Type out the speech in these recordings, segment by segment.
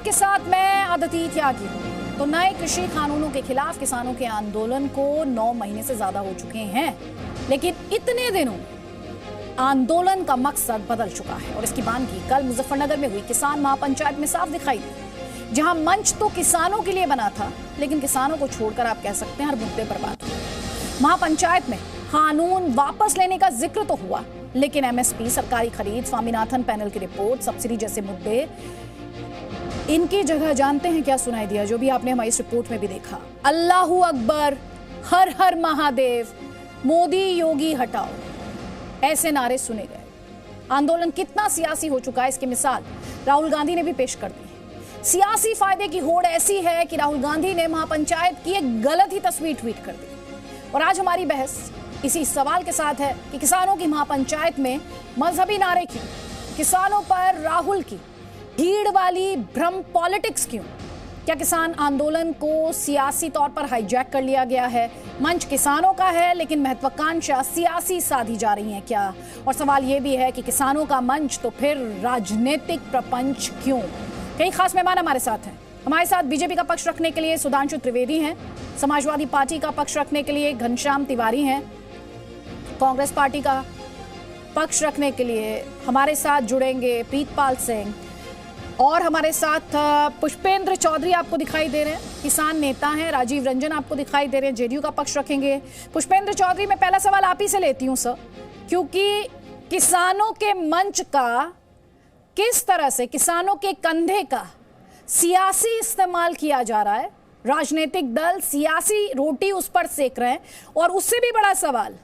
के साथ मैं आदती त्यागी हूं। तो नए कृषि कानूनों के खिलाफ किसानों के आंदोलन को 9 महीने से ज्यादा हो चुके हैं, लेकिन इतने दिनों आंदोलन का मकसद बदल चुका है और इसकी बानगी कल मुजफ्फरनगर में हुई किसान महापंचायत में साफ दिखाई दी, जहां मंच तो किसानों के लिए बना था, लेकिन किसानों को छोड़कर आप कह सकते हैं हर मुद्दे पर बात हुई। महापंचायत में कानून वापस लेने का जिक्र तो हुआ, लेकिन एमएसपी, सरकारी खरीद, स्वामीनाथन पैनल की रिपोर्ट, सब्सिडी जैसे मुद्दे, इनकी जगह जानते हैं क्या सुनाई दिया? जो भी आपने हमारी इस रिपोर्ट में भी देखा, अल्लाहू अकबर, हर हर महादेव, मोदी योगी हटाओ, ऐसे नारे सुने गए। आंदोलन कितना सियासी हो चुका है इसकी मिसाल राहुल गांधी ने भी पेश कर दी। सियासी फायदे की होड़ ऐसी है कि राहुल गांधी ने महापंचायत की एक गलत ही तस्वीर ट्वीट कर दी। और आज हमारी बहस इसी सवाल के साथ है कि किसानों की महापंचायत में मजहबी नारे क्यों, किसानों पर राहुल की भीड़ वाली भ्रम पॉलिटिक्स क्यों, क्या किसान आंदोलन को सियासी तौर पर हाईजैक कर लिया गया है? मंच किसानों का है, लेकिन महत्वाकांक्षा सियासी साधी जा रही है क्या? और सवाल यह भी है कि किसानों का मंच तो फिर राजनीतिक प्रपंच क्यों? कई खास मेहमान हमारे साथ हैं। हमारे साथ बीजेपी का पक्ष रखने के लिए सुधांशु त्रिवेदी हैं, समाजवादी पार्टी का पक्ष रखने के लिए घनश्याम तिवारी हैं, कांग्रेस पार्टी का पक्ष रखने के लिए हमारे साथ जुड़ेंगे प्रीतपाल सिंह, और हमारे साथ पुष्पेंद्र चौधरी आपको दिखाई दे रहे हैं, किसान नेता हैं, राजीव रंजन आपको दिखाई दे रहे हैं, जेडीयू का पक्ष रखेंगे। पुष्पेंद्र चौधरी, मैं पहला सवाल आप ही से लेती हूं सर, क्योंकि किसानों के मंच का किस तरह से किसानों के कंधे का सियासी इस्तेमाल किया जा रहा है, राजनीतिक दल सियासी रोटी उस पर सेक रहे हैं। और उससे भी बड़ा सवाल,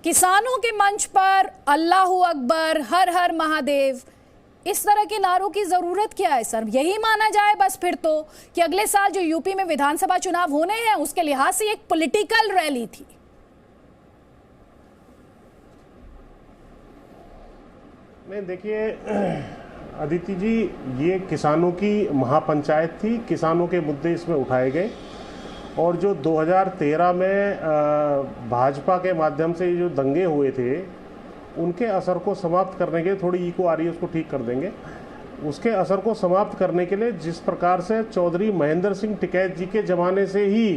किसानों के मंच पर अल्लाहू अकबर, हर हर महादेव, इस तरह के नारों की जरूरत क्या है सर? यही माना जाए बस फिर तो कि अगले साल जो यूपी में विधानसभा चुनाव होने हैं उसके लिहाज से एक पॉलिटिकल रैली थी। नहीं, देखिए अदिति जी, ये किसानों की महापंचायत थी, किसानों के मुद्दे इसमें उठाए गए, और जो 2013 में भाजपा के माध्यम से जो दंगे हुए थे उनके असर को समाप्त करने के लिए, थोड़ी इको आ रही है उसको ठीक कर देंगे, उसके असर को समाप्त करने के लिए जिस प्रकार से चौधरी महेंद्र सिंह टिकैत जी के ज़माने से ही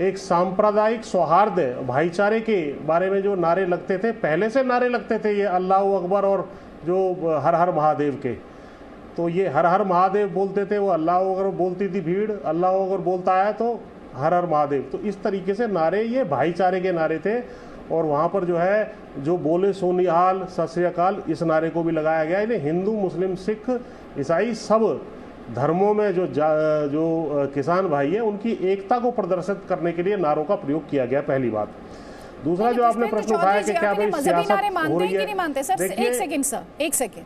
एक सांप्रदायिक सौहार्द, भाईचारे के बारे में जो नारे लगते थे, पहले से नारे लगते थे ये अल्लाह अकबर और जो हर हर महादेव के, तो ये हर हर महादेव बोलते थे, वो अल्लाह अकबर बोलती थी भीड़, अल्लाह अकबर बोलता है तो हर हर महादेव, तो इस तरीके से नारे ये भाईचारे के नारे थे। और वहाँ पर जो है जो बोले सोनिहाल सत श्री अकाल, इस नारे को भी लगाया गया। इन्हें हिंदू, मुस्लिम, सिख, ईसाई सब धर्मों में जो किसान भाई है उनकी एकता को प्रदर्शित करने के लिए नारों का प्रयोग किया गया, पहली बात। दूसरा जो आपने प्रश्न उठाया कि क्या भाई सियासत हो रही है, मानते सर, एक सेकंड सर, एक सेकंड,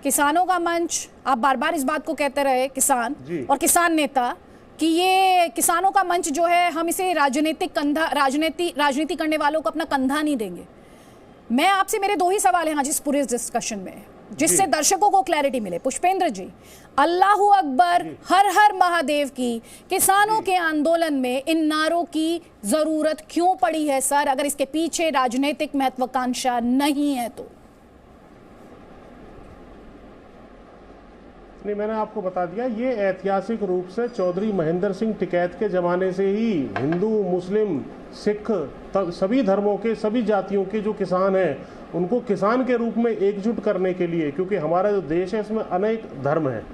किसानों का मंच, आप बार बार इस बात को कहते रहे किसान और किसान नेता कि ये किसानों का मंच जो है हम इसे राजनीतिक कंधा, राजनीति करने वालों को अपना कंधा नहीं देंगे। मैं आपसे, मेरे दो ही सवाल हैं आज इस पूरे डिस्कशन में, जिससे दर्शकों को क्लैरिटी मिले। पुष्पेंद्र जी, अल्लाहू अकबर, हर हर महादेव की किसानों के आंदोलन में इन नारों की जरूरत क्यों पड़ी है सर, अगर इसके पीछे राजनीतिक महत्वाकांक्षा नहीं है तो? नहीं, मैंने आपको बता दिया, ये ऐतिहासिक रूप से चौधरी महेंद्र सिंह टिकैत के ज़माने से ही हिंदू, मुस्लिम, सिख, सभी धर्मों के, सभी जातियों के जो किसान हैं उनको किसान के रूप में एकजुट करने के लिए, क्योंकि हमारा जो देश है इसमें अनेक धर्म हैं,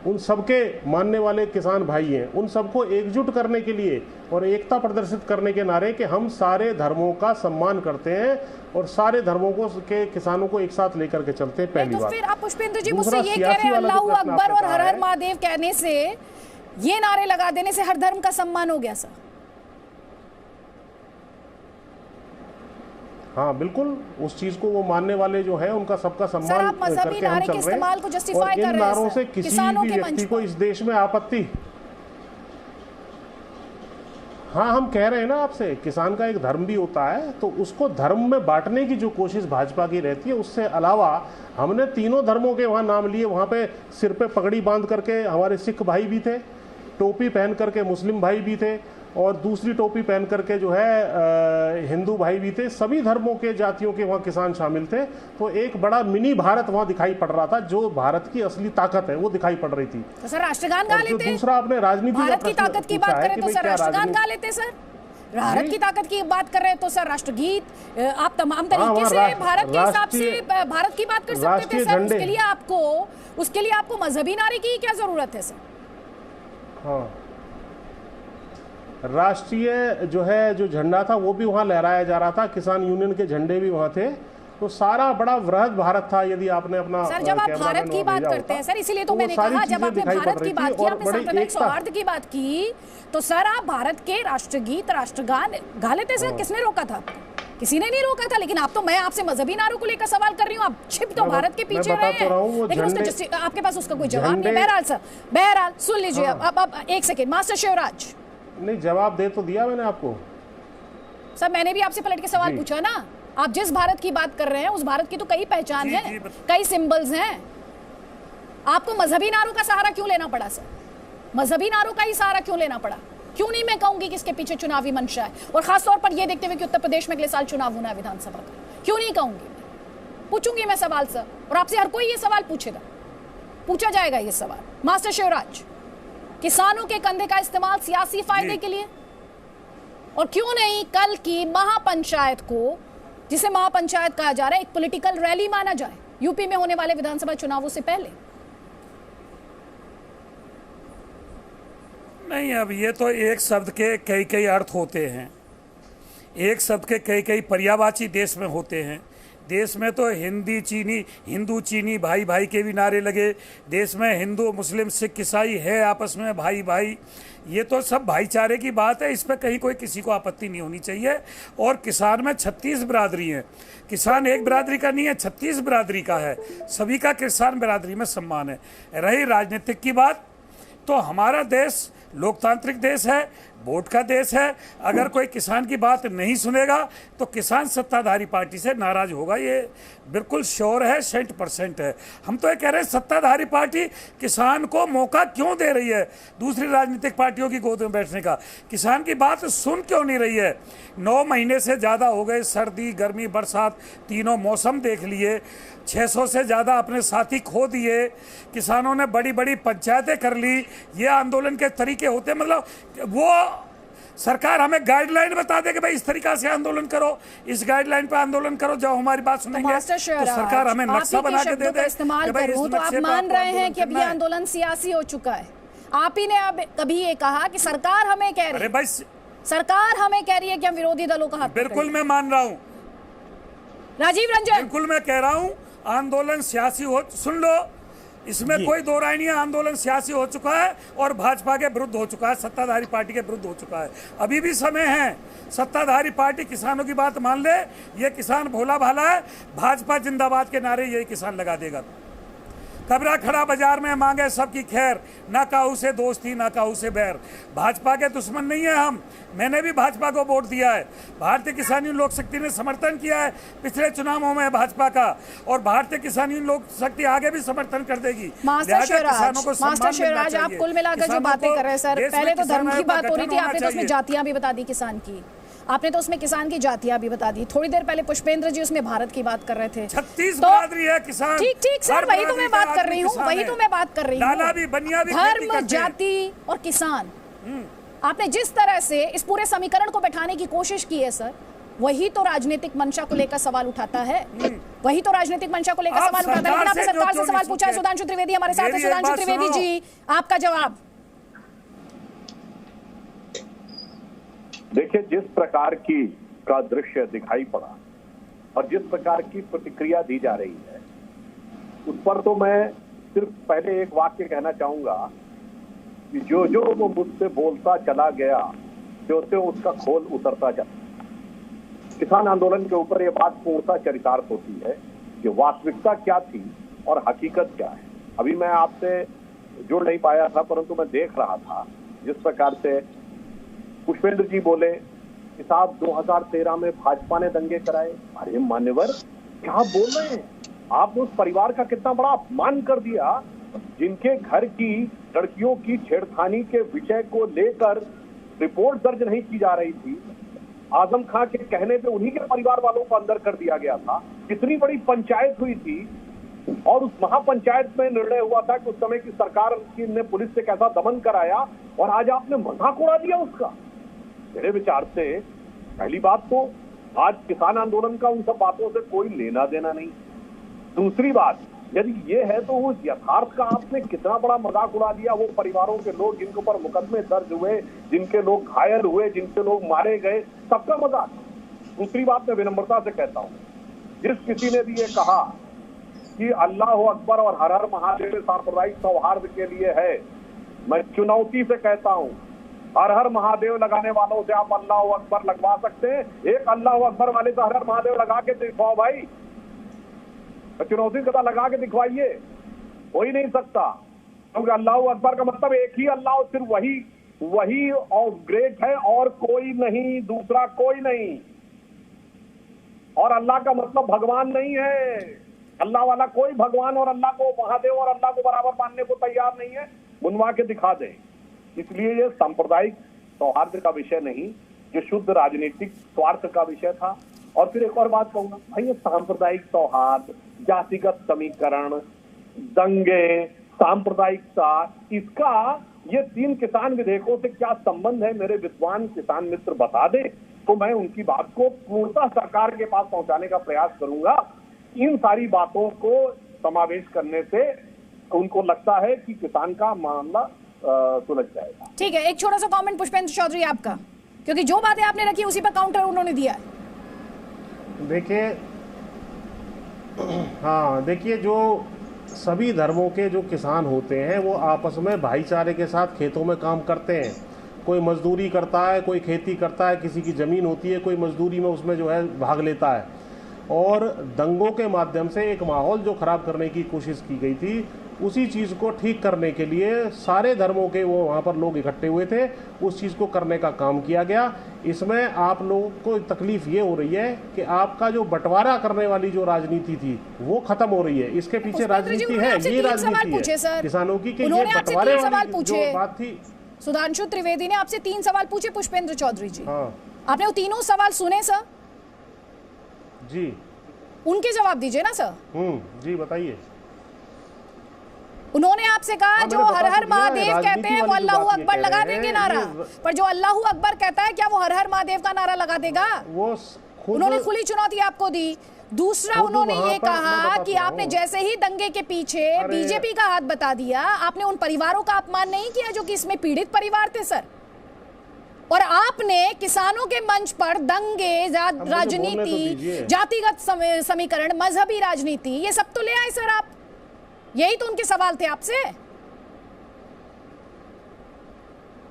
उन सबके मानने वाले किसान भाई हैं, उन सबको एकजुट करने के लिए और एकता प्रदर्शित करने के नारे कि हम सारे धर्मों का सम्मान करते हैं और सारे धर्मों को के किसानों को एक साथ लेकर के चलते हैं, पहली बात। फिर आप पुष्पेंद्र जी मुझसे ये कह रहे हैं अल्लाहू अकबर और हर हर महादेव कहने से, ये नारे लगा देने से हर धर्म का सम्मान हो गया सर? हाँ बिल्कुल, उस चीज को वो मानने वाले जो है उनका सबका सम्मान करके हम चल रहे हैं। और इन नारों से किसी भी व्यक्ति को इस देश में आपत्ति, हाँ हम कह रहे हैं ना आपसे, किसान का एक धर्म भी होता है, तो उसको धर्म में बांटने की जो कोशिश भाजपा की रहती है, उससे अलावा हमने तीनों धर्मों के वहाँ नाम लिए। वहाँ पे सिर पे पगड़ी बांध करके हमारे सिख भाई भी थे, टोपी पहन करके मुस्लिम भाई भी थे, और दूसरी टोपी पहन करके जो है हिंदू भाई भी थे, सभी धर्मों के जातियों के वहाँ किसान शामिल थे। तो एक बड़ा मिनी भारत वहाँ दिखाई पड़ रहा था, जो भारत की असली ताकत है वो दिखाई पड़ रही थी। तो सर राष्ट्रगान गा लेते, दूसरा आपने राजनीति भारत की ताकत की बात करें तो सर राष्ट्रगान गा लेते। सर भारत की ताकत की बात कर रहे हैं तो सर राष्ट्रगीत आप तमाम तरीके से भारत के हिसाब से भारत की बात कर सकते थे सर। उसके लिए आपको मजहबी नारे की क्या जरूरत है सर? हाँ, राष्ट्रीय जो झंडा था वो भी वहाँ लहराया जा रहा था, किसान यूनियन के झंडे भी वहाँ थे। तो सारा बड़ा वृहद भारत था। यदि आपने अपना सर जब आप भारत की बात करते हैं सर, इसीलिए तो मैंने कहा जब आपने भारत की बात की, आपने सांप्रदायिक सौहार्द की बात की, तो सर आप भारत के राष्ट्रगीत राष्ट्रगान गा लेते सर। किसने रोका था? किसी ने नहीं रोका था। लेकिन आप तो, मैं आपसे मजहबी नारों को लेकर सवाल कर रही हूँ, आप छिप तो भारत के पीछे रहे हैं, लेकिन आपके पास उसका कोई जवाब नहीं। बहरहाल सर, बहरहाल सुन लीजिए। अब एक सेकेंड, मास्टर शिवराज नहीं, जवाब दे तो दिया मैंने आपको। सर मैंने भी आपसे पलट के सवाल पूछा ना। आप जिस भारत की बात कर रहे हैं उस भारत की तो कई पहचान है, कई सिंबल्स हैं। आपको मजहबी नारों का सहारा क्यों लेना पड़ा सर? मजहबी नारों का ही सहारा क्यों लेना पड़ा? क्यों नहीं मैं कहूंगी कि इसके पीछे चुनावी मंशा है, और खासतौर पर यह देखते हुए कि उत्तर प्रदेश में अगले साल चुनाव होना है विधानसभा का। क्यों नहीं कहूंगी? पूछूंगी मैं सवाल सर, और आपसे हर कोई ये सवाल पूछेगा, पूछा जाएगा ये सवाल। मास्टर शिवराज, किसानों के कंधे का इस्तेमाल सियासी फायदे के लिए, और क्यों नहीं कल की महापंचायत को, जिसे महापंचायत कहा जा रहा है, एक पॉलिटिकल रैली माना जाए यूपी में होने वाले विधानसभा चुनावों से पहले? नहीं, अब ये तो एक शब्द के कई कई अर्थ होते हैं, एक शब्द के कई कई पर्यायवाची देश में होते हैं। देश में तो हिंदू चीनी भाई भाई के भी नारे लगे। देश में हिंदू मुस्लिम सिख ईसाई है आपस में भाई भाई, ये तो सब भाईचारे की बात है, इस पर कहीं कोई किसी को आपत्ति नहीं होनी चाहिए। और किसान में 36 बिरादरी हैं, किसान एक बिरादरी का नहीं है, 36 बिरादरी का है, सभी का किसान बिरादरी में सम्मान है। रही राजनीतिक की बात, तो हमारा देश लोकतांत्रिक देश है, वोट का देश है। अगर कोई किसान की बात नहीं सुनेगा तो किसान सत्ताधारी पार्टी से नाराज होगा, ये बिल्कुल श्योर है, 100% है। हम तो ये कह रहे हैं सत्ताधारी पार्टी किसान को मौका क्यों दे रही है दूसरी राजनीतिक पार्टियों की गोद में बैठने का? किसान की बात सुन क्यों नहीं रही है? 9 महीने से ज़्यादा हो गए, सर्दी गर्मी बरसात तीनों मौसम देख लिए, 600 से ज़्यादा अपने साथी खो दिए, किसानों ने बड़ी बड़ी पंचायतें कर ली। ये आंदोलन के तरीके होते, मतलब वो सरकार हमें गाइडलाइन बता दे कि भाई इस तरीका से आंदोलन करो, इस गाइडलाइन पे आंदोलन करो, जब हमारी बात सुनेंगे तो सरकार हमें नक्शा बना के दे दे। इस्तेमाल करूं तो आप मान रहे हैं कि अब ये आंदोलन सियासी हो चुका है। आप ही ने अब कभी ये कहा कि सरकार हमें कह रही है, भाई सरकार हमें कह रही है कि हम विरोधी दलों का हाथ। बिल्कुल मैं मान रहा हूँ राजीव रंजन, बिल्कुल मैं कह रहा हूँ आंदोलन सियासी हो, सुन लो, इसमें कोई दो राय नहीं है। आंदोलन सियासी हो चुका है और भाजपा के विरुद्ध हो चुका है, सत्ताधारी पार्टी के विरुद्ध हो चुका है। अभी भी समय है, सत्ताधारी पार्टी किसानों की बात मान ले, ये किसान भोला भाला है, भाजपा जिंदाबाद के नारे यही किसान लगा देगा। कबरा खड़ा बाजार में मांगे सबकी खैर, ना काहू से दोस्ती ना काहू से बैर। भाजपा के दुश्मन नहीं है हम, मैंने भी भाजपा को वोट दिया है, भारतीय किसान यूनियन लोक शक्ति ने समर्थन किया है पिछले चुनावों में भाजपा का, और भारतीय किसान यूनियन लोक शक्ति आगे भी समर्थन कर देगी। मास्टर शिवराज, आप कुल मिलाकर जो बातें कर रहे हैं सर, पहले तो धर्म की बात हो रही थी, आपने तो उसमें जातियां भी बता दी किसान की, आपने तो उसमें किसान की जातियां भी बता दी। थोड़ी देर पहले पुष्पेंद्र जी उसमें भारत की बात कर रहे थे। 36 बिरादरी है किसान। ठीक सर, वही तो मैं बात कर रही हूँ, वही तो मैं बात कर रही हूँ। धर्म, जाति और किसान, आपने जिस तरह से इस पूरे समीकरण को बैठाने की कोशिश की है सर, वही तो राजनीतिक मंशा को लेकर सवाल उठाता है, वही तो राजनीतिक मंशा को लेकर सवाल उठाता है। लेकिन आपने सरकार से सवाल पूछा है। सुधांशु त्रिवेदी हमारे साथ है। सुधांशु त्रिवेदी जी, आपका जवाब। देखिए, जिस प्रकार की का दृश्य दिखाई पड़ा और जिस प्रकार की प्रतिक्रिया दी जा रही है, उस पर तो मैं सिर्फ पहले एक वाक्य कहना चाहूंगा कि जो जो वो मुझसे बोलता चला गया, त्यों उसका खोल उतरता चला। किसान आंदोलन के ऊपर ये बात पूर्णतः चरितार्थ होती है कि वास्तविकता क्या थी और हकीकत क्या है। अभी मैं आपसे जुड़ नहीं पाया था, परंतु मैं देख रहा था जिस प्रकार से पुष्पेंद्र जी बोले कि साहब 2013 में भाजपा ने दंगे कराए। अरे मान्यवर, क्या बोल रहे हैं? आपने उस परिवार का कितना बड़ा अपमान कर दिया, जिनके घर की लड़कियों की छेड़खानी के विषय को लेकर रिपोर्ट दर्ज नहीं की जा रही थी, आजम खां के कहने पे उन्हीं के परिवार वालों को अंदर कर दिया गया था। कितनी बड़ी पंचायत हुई थी और उस महापंचायत में निर्णय हुआ था कि उस समय की सरकार ने पुलिस से कैसा दमन कराया, और आज आपने मजाक उड़ा दिया उसका। मेरे विचार से पहली बात तो आज किसान आंदोलन का उन सब बातों से कोई लेना देना नहीं। दूसरी बात, यदि ये है तो उस यथार्थ का आपने कितना बड़ा मजाक उड़ा दिया। वो परिवारों के लोग जिनके ऊपर मुकदमे दर्ज हुए, जिनके लोग घायल हुए, जिनके लोग मारे गए, सबका मजाक। दूसरी बात मैं विनम्रता से कहता हूं, जिस किसी ने भी ये कहा कि अल्लाह अकबर और हर हर महादेव सांप्रदायिक सौहार्द के लिए है, मैं चुनौती से कहता हूं, हर हर महादेव लगाने वालों से आप अल्लाह अकबर लगवा सकते हैं। एक अल्लाह अकबर वाले से हर हर महादेव लगा के दिखाओ भाई, चुनौती कदा लगा के दिखवाइए। हो ही नहीं सकता, क्योंकि अल्लाह अकबर का मतलब एक ही अल्लाह, सिर्फ वही और ग्रेट है और कोई नहीं, दूसरा कोई नहीं। और अल्लाह का मतलब भगवान नहीं है। अल्लाह वाला कोई भगवान और अल्लाह को, महादेव और अल्लाह को बराबर मानने को तैयार नहीं है। बुनवा के दिखा दे। इसलिए ये सांप्रदायिक सौहार्द का विषय नहीं, ये शुद्ध राजनीतिक स्वार्थ का विषय था। और फिर एक और बात कहूंगा भाई, ये सांप्रदायिक सौहार्द, जातिगत समीकरण, दंगे, सांप्रदायिकता, इसका ये 3 किसान विधेयकों से क्या संबंध है? मेरे विद्वान किसान मित्र बता दे तो मैं उनकी बात को पूर्णतः सरकार के पास पहुंचाने का प्रयास करूंगा। इन सारी बातों को समावेश करने से उनको लगता है कि किसान का मामला सुलझ जाएगा। ठीक है, एक छोटा सा कमेंट पुष्पेंद्र चौधरी आपका, क्योंकि जो बातें आपने रखी उसी पर काउंटर उन्होंने दिया है। देखिए, हाँ देखिए, जो सभी धर्मों के जो किसान होते हैं वो आपस में भाईचारे के साथ खेतों में काम करते हैं। कोई मजदूरी करता है, कोई खेती करता है, किसी की ज़मीन होती है, कोई मजदूरी में उसमें जो है भाग लेता है। और दंगों के माध्यम से एक माहौल जो ख़राब करने की कोशिश की गई थी, उसी चीज़ को ठीक करने के लिए सारे धर्मों के वो वहाँ पर लोग इकट्ठे हुए थे, उस चीज़ को करने का काम किया गया। इसमें आप लोगों को तकलीफ ये हो रही है कि आपका जो बंटवारा करने वाली जो राजनीति थी वो खत्म हो रही है। इसके पीछे राजनीति है, ये राजनीति है किसानों की, कि ये बंटवारे वाली जो बात थी। सुधांशु त्रिवेदी ने आपसे 3 सवाल पूछे पुष्पेंद्र चौधरी जी। हाँ, आपने वो तीनों सवाल सुने सर? जी, उनके जवाब दीजिए ना सर। जी बताइए। उन्होंने आपसे कहा जो हर हर महादेव कहते हैं वो अल्लाह अकबर लगा देंगे नारा, पर जो अल्लाह अकबर कहता है क्या वो हर हर महादेव का नारा लगा देगा? वो उन्होंने खुली चुनौती आपको दी। दूसरा, उन्होंने ये कहा कि आपने जैसे ही दंगे के पीछे बीजेपी का हाथ बता दिया, आपने उन परिवारों का अपमान नहीं किया जो कि इसमें पीड़ित परिवार थे सर। और आपने किसानों के मंच पर दंगे, राजनीति, जातिगत समीकरण, मजहबी राजनीति, ये सब तो ले आए सर आप। यही तो उनके सवाल थे आपसे।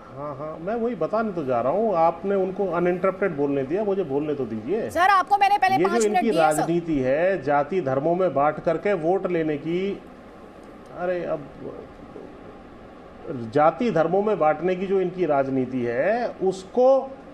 हाँ, मैं वही बताने तो जा रहा हूँ। आपने उनको अनइंटरप्टेड बोलने दिया, मुझे बोलने तो दीजिए सर। आपको मैंने पहले 5 मिनट दिए। ये जो इनकी राजनीति है जाति धर्मों में बांट करके वोट लेने की, अरे अब जाति धर्मों में बांटने की जो इनकी राजनीति है उसको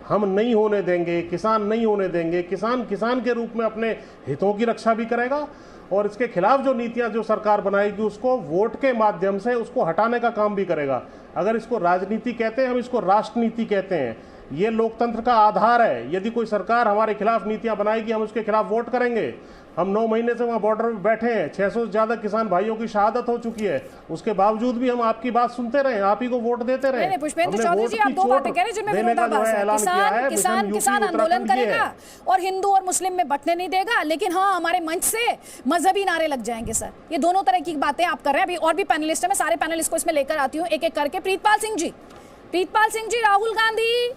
हम नहीं होने देंगे, किसान नहीं होने देंगे। किसान किसान के रूप में अपने हितों की रक्षा भी करेगा और इसके खिलाफ जो नीतियां जो सरकार बनाएगी उसको वोट के माध्यम से उसको हटाने का काम भी करेगा। अगर इसको राजनीति कहते हैं, हम इसको राष्ट्रनीति कहते हैं। ये लोकतंत्र का आधार है। यदि कोई सरकार हमारे खिलाफ नीतियां बनाएगी हम उसके खिलाफ वोट करेंगे। हम 9 महीने से वहां बॉर्डर पर बैठे हैं, 600 से ज्यादा किसान भाइयों की शहादत हो चुकी है, उसके बावजूद भी हम आपकी बात सुनते रहे, आप ही को वोट देते रहे। पुष्पेंद्र चौधरी जी, आप 2 बातें कह रहे हैं जिनमें विरोधाभास है। किसान आंदोलन करेगा और हिंदू और मुस्लिम में बंटने नहीं देगा, लेकिन हाँ हमारे मंच से मजहबी नारे लग जाएंगे सर। ये दोनों तरह की बातें आप कर रहे हैं। अभी और भी पैनलिस्ट है, मैं सारे पैनलिस्ट को इसमें लेकर आती हूँ एक एक करके। प्रीतपाल सिंह जी, राहुल गांधी